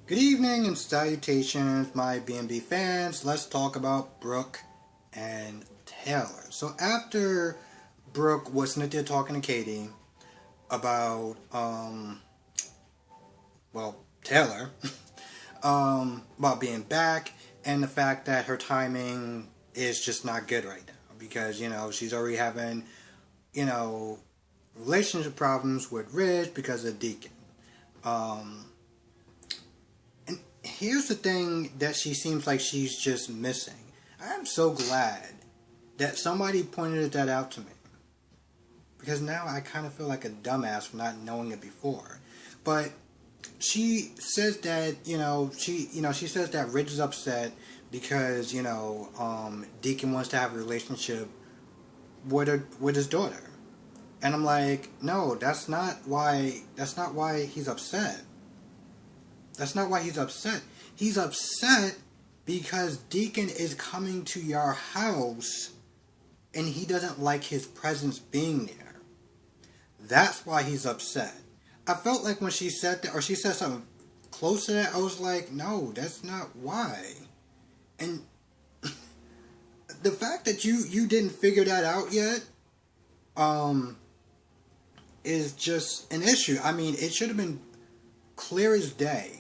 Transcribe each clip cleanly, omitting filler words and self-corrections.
Good evening and salutations, my B&B fans. Let's talk about Brooke and Taylor. So after Brooke was sitting there talking to Katie about, Taylor, about being back and the fact that her timing is just not good right now because, she's already having, you know, relationship problems with Ridge because of Deacon. Um, And here's the thing that she seems like she's just missing. I'm so glad that somebody pointed that out to me. Because now I kind of feel like a dumbass for not knowing it before. But she says that, she says that Rich is upset because, Deacon wants to have a relationship with his daughter. And I'm like, no, that's not why he's upset. That's not why he's upset. He's upset because Deacon is coming to your house and he doesn't like his presence being there. That's why he's upset. I felt like when she said that, or she said something close to that, I was like, no, that's not why. And the fact that you didn't figure that out yet, is just an issue. I mean, it should have been clear as day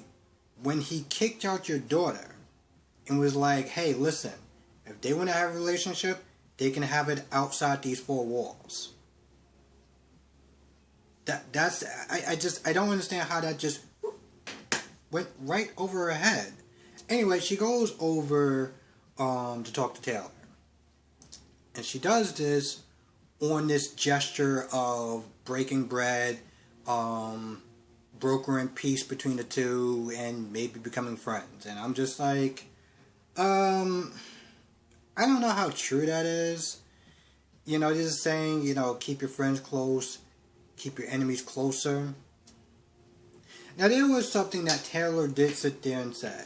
when he kicked out your daughter and was like, hey, listen, if they want to have a relationship, they can have it outside these four walls. I don't understand how that just went right over her head. Anyway, she goes over to talk to Taylor. And she does this on this gesture of breaking bread, brokering peace between the two, and maybe becoming friends. And I'm just like, I don't know how true that is. Just saying, keep your friends close, keep your enemies closer. Now, there was something that Taylor did sit there and say.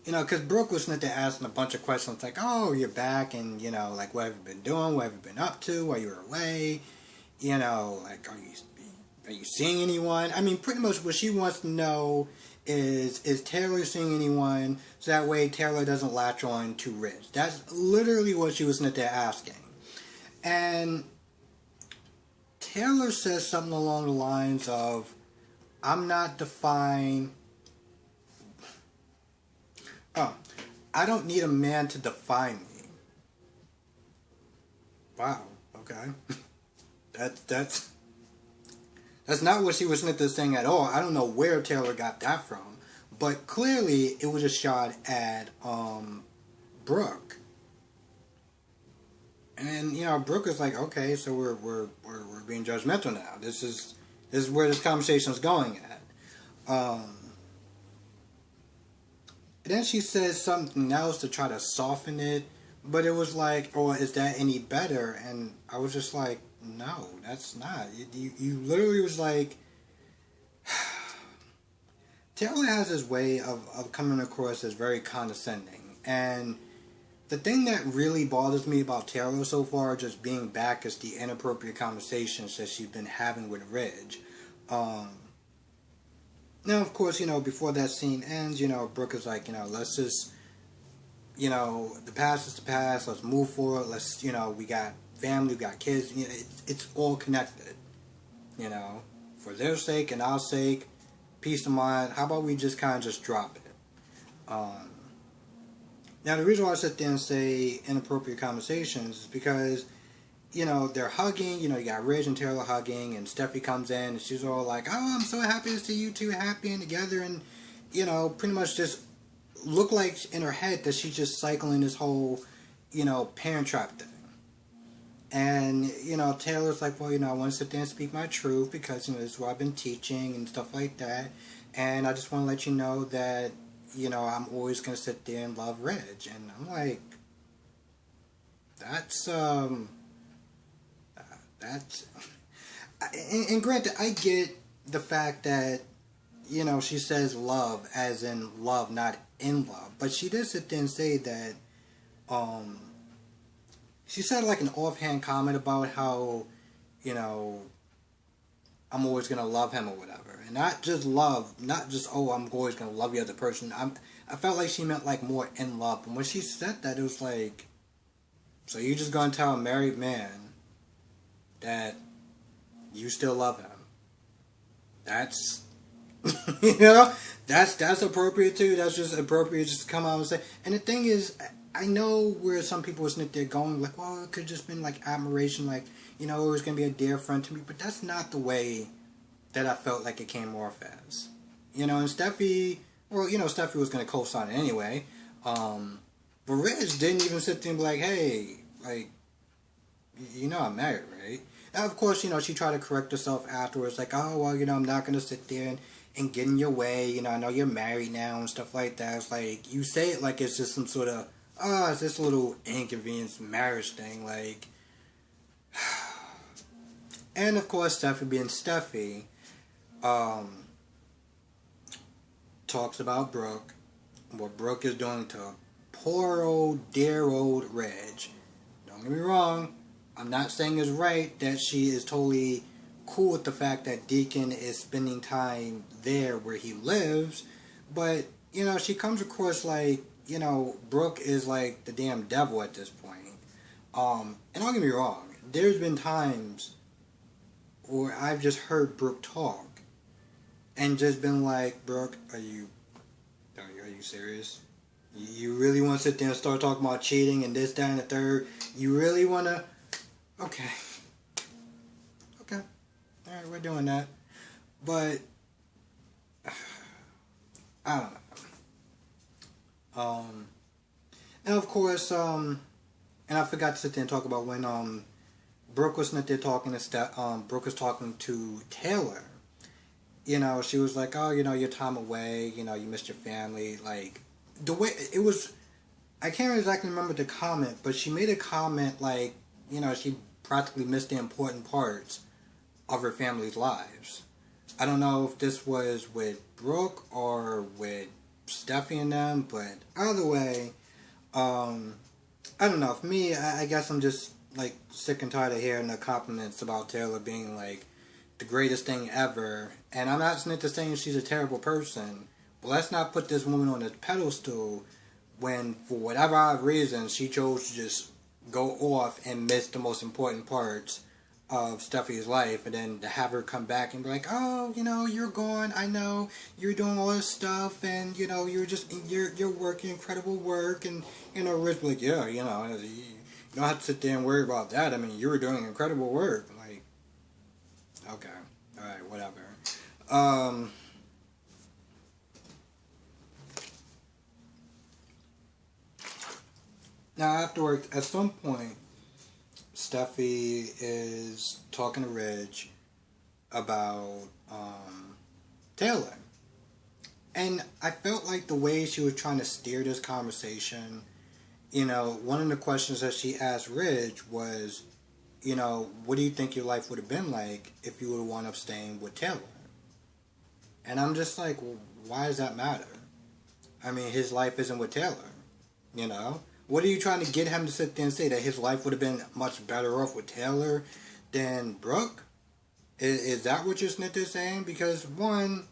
Because Brooke was sitting there asking a bunch of questions like, oh, you're back, and, like, what have you been doing? What have you been up to while you were away? Like, are you seeing anyone? I mean, pretty much what she wants to know is Taylor seeing anyone, so that way Taylor doesn't latch on to Rich. That's literally what she was sitting there asking. And Taylor says something along the lines of, I'm not defined. Oh, I don't need a man to define me. Wow, okay. That's not what she was saying at all. I don't know where Taylor got that from, but clearly it was a shot at Brooke. And Brooke is like, okay, so we're being judgmental now. This is where this conversation is going at. And then she says something else to try to soften it, but it was like, oh, is that any better? And I was just like, no, that's not. You literally was like, Taylor has his way of coming across as very condescending. And the thing that really bothers me about Taylor so far, just being back, is the inappropriate conversations that she's been having with Ridge. Now, of course, before that scene ends, Brooke is like, let's just, the past is the past, let's move forward, let's, we got family, we got kids, it's all connected, for their sake and our sake, peace of mind, how about we just kind of just drop it? Now, the reason why I sit there and say inappropriate conversations is because, they're hugging, you got Ridge and Taylor hugging, and Steffi comes in, and she's all like, oh, I'm so happy to see you two happy and together, and, pretty much just look like in her head that she's just cycling this whole, parent trap thing. And, Taylor's like, well, I want to sit there and speak my truth because, this is what I've been teaching and stuff like that, and I just want to let you know that, I'm always going to sit there and love Ridge. And I'm like, that's, and granted, I get the fact that, she says love as in love, not in love. But she did sit there and say that, she said like an offhand comment about how, I'm always gonna love him or whatever, and not just love, not just oh I'm always gonna love the other person. I felt like she meant like more in love, and when she said that, it was like, so you just gonna tell a married man that you still love him? That's you know, that's appropriate too. That's just appropriate just to come out and say. And the thing is, I know where some people was there going like, well, it could just been like admiration, like it was gonna be a dear friend to me. But that's not the way that I felt like it came off as. And Steffi, well, Steffi was gonna co-sign it anyway. But Ridge didn't even sit there and be like, hey, like, I'm married, right? And of course, she tried to correct herself afterwards, like, oh, well, I'm not going to sit there and get in your way. I know you're married now and stuff like that. It's like, you say it like it's just some sort of, it's this little inconvenience marriage thing, like. And of course, Steffi being Steffi, talks about Brooke, what Brooke is doing to poor old, dear old Reg. Don't get me wrong. I'm not saying it's right that she is totally cool with the fact that Deacon is spending time there where he lives, but, she comes across like, Brooke is like the damn devil at this point. And don't get me wrong, there's been times where I've just heard Brooke talk and just been like, Brooke, are you serious? You really want to sit there and start talking about cheating and this, that, and the third? You really want to... Okay. Alright, we're doing that. But, I don't know. And of course, and I forgot to sit there and talk about when, Brooke was sitting there talking to Brooke was talking to Taylor. She was like, oh, your time away, you missed your family. Like, the way, it was, I can't exactly remember the comment, but she made a comment like, she practically missed the important parts of her family's lives. I don't know if this was with Brooke or with Steffi and them, but either way, I don't know. For me, I guess I'm just, like, sick and tired of hearing the compliments about Taylor being, like, the greatest thing ever. And I'm not saying she's a terrible person, but let's not put this woman on a pedestal when, for whatever odd reason, she chose to just go off and miss the most important parts of Steffi's life, and then to have her come back and be like, oh, you're gone, I know, you're doing all this stuff, and, you're working incredible work, and, Rich be like, yeah, you don't have to sit there and worry about that, I mean, you were doing incredible work, like, okay, alright, whatever. Now, afterwards, at some point, Steffi is talking to Ridge about Taylor. And I felt like the way she was trying to steer this conversation, one of the questions that she asked Ridge was, what do you think your life would have been like if you would have wound up staying with Taylor? And I'm just like, well, why does that matter? I mean, his life isn't with Taylor, What are you trying to get him to sit there and say, that his life would have been much better off with Taylor than Brooke? Is that what you're sitting there saying? Because, one,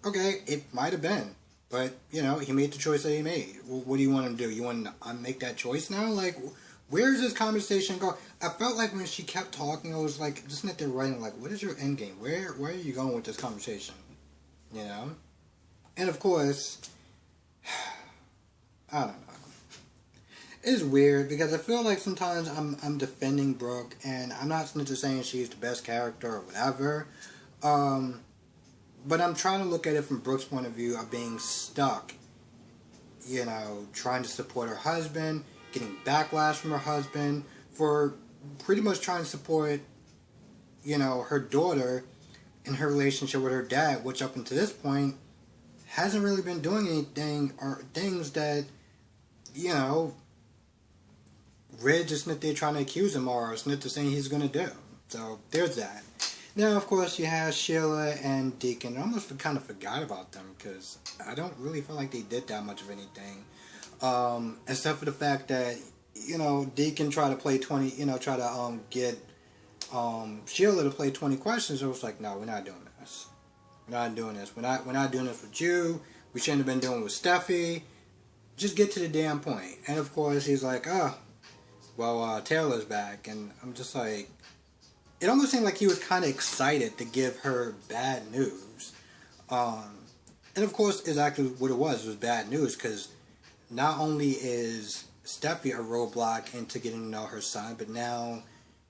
okay, it might have been. But, he made the choice that he made. What do you want him to do? You want to unmake that choice now? Like, where does this conversation go? I felt like when she kept talking, I was like, just sitting there writing, like, what is your end game? Where are you going with this conversation? And, of course, I don't know. It's weird because I feel like sometimes I'm defending Brooke, and I'm not just saying she's the best character or whatever, but I'm trying to look at it from Brooke's point of view of being stuck, trying to support her husband, getting backlash from her husband for pretty much trying to support, her daughter in her relationship with her dad, which up until this point hasn't really been doing anything or things that, Ridge is there trying to accuse him or is there saying he's going to do. So, there's that. Now, of course, you have Sheila and Deacon. I almost kind of forgot about them because I don't really feel like they did that much of anything. Except for the fact that, Deacon tried to play 20, try to get Sheila to play 20 questions. It was like, no, we're not doing this. We're not doing this. We're not doing this with you. We shouldn't have been doing it with Steffi. Just get to the damn point. And of course, he's like, oh, well, Taylor's back. And I'm just like, it almost seemed like he was kind of excited to give her bad news. And of course, exactly what it was bad news, because not only is Steffi a roadblock into getting to know her son, but now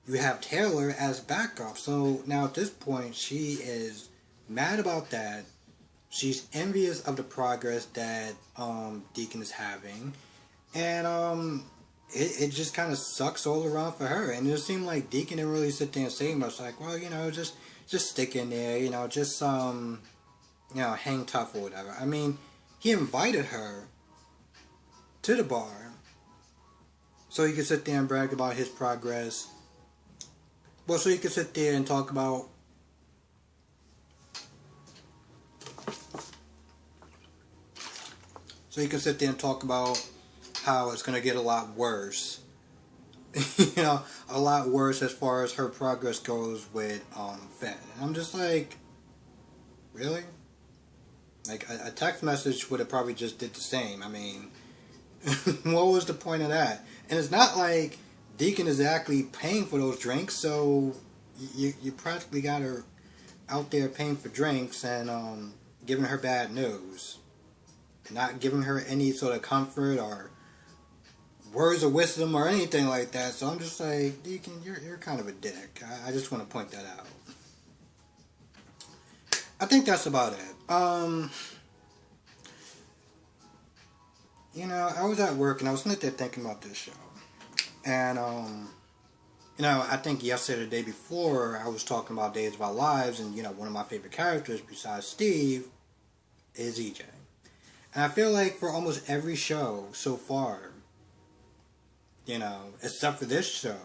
you have Taylor as backup. So now at this point, she is mad about that. She's envious of the progress that Deacon is having. And it just kind of sucks all around for her. And it seemed like Deacon didn't really sit there and say much. Like, well, you know, just stick in there. You know, just, you know, hang tough or whatever. I mean, he invited her to the bar so he could sit there and brag about his progress. Well, so he could sit there and talk about how it's going to get a lot worse. You know, a lot worse as far as her progress goes with Finn. And I'm just like, really? Like, a text message would have probably just did the same. I mean, what was the point of that? And it's not like Deacon is actually paying for those drinks, so you practically got her out there paying for drinks and giving her bad news. And not giving her any sort of comfort or words of wisdom or anything like that. So I'm just like, Deacon, you're kind of a dick. I just want to point that out. I think that's about it. You know, I was at work and I was sitting there thinking about this show. And, you know, I think yesterday or the day before, I was talking about Days of Our Lives, and, you know, one of my favorite characters besides Steve is EJ. And I feel like for almost every show so far, you know, except for this show,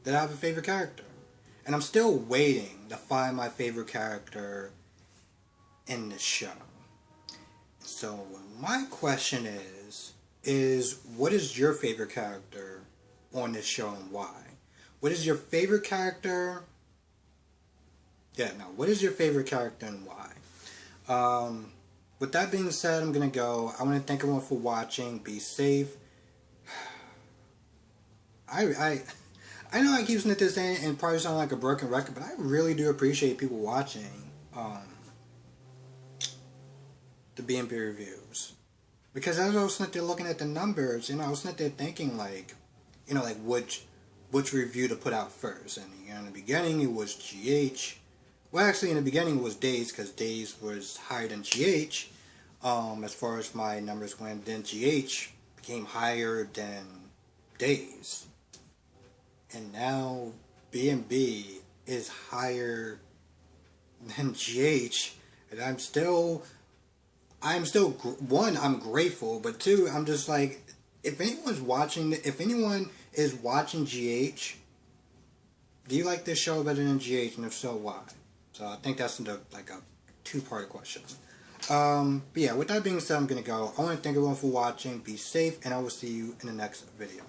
that I have a favorite character. And I'm still waiting to find my favorite character in this show. So my question is what is your favorite character on this show and why? What is your favorite character? What is your favorite character and why? With that being said, I'm going to go. I want to thank everyone for watching. Be safe. I know I keep saying this and probably sound like a broken record, but I really do appreciate people watching the BNB reviews. Because as I was sitting there looking at the numbers, you know, I was sitting there thinking like, you know, like which review to put out first. And you know, in the beginning it was GH. Well, actually in the beginning it was Days, because Days was higher than GH. As far as my numbers went, then GH became higher than Days. And now BNB is higher than GH. And I'm still, one, I'm grateful, but two, I'm just like, if anyone is watching GH, do you like this show better than GH, and if so, why? So I think that's like a two-part question. But yeah, with that being said, I'm going to go. I want to thank everyone for watching. Be safe, and I will see you in the next video.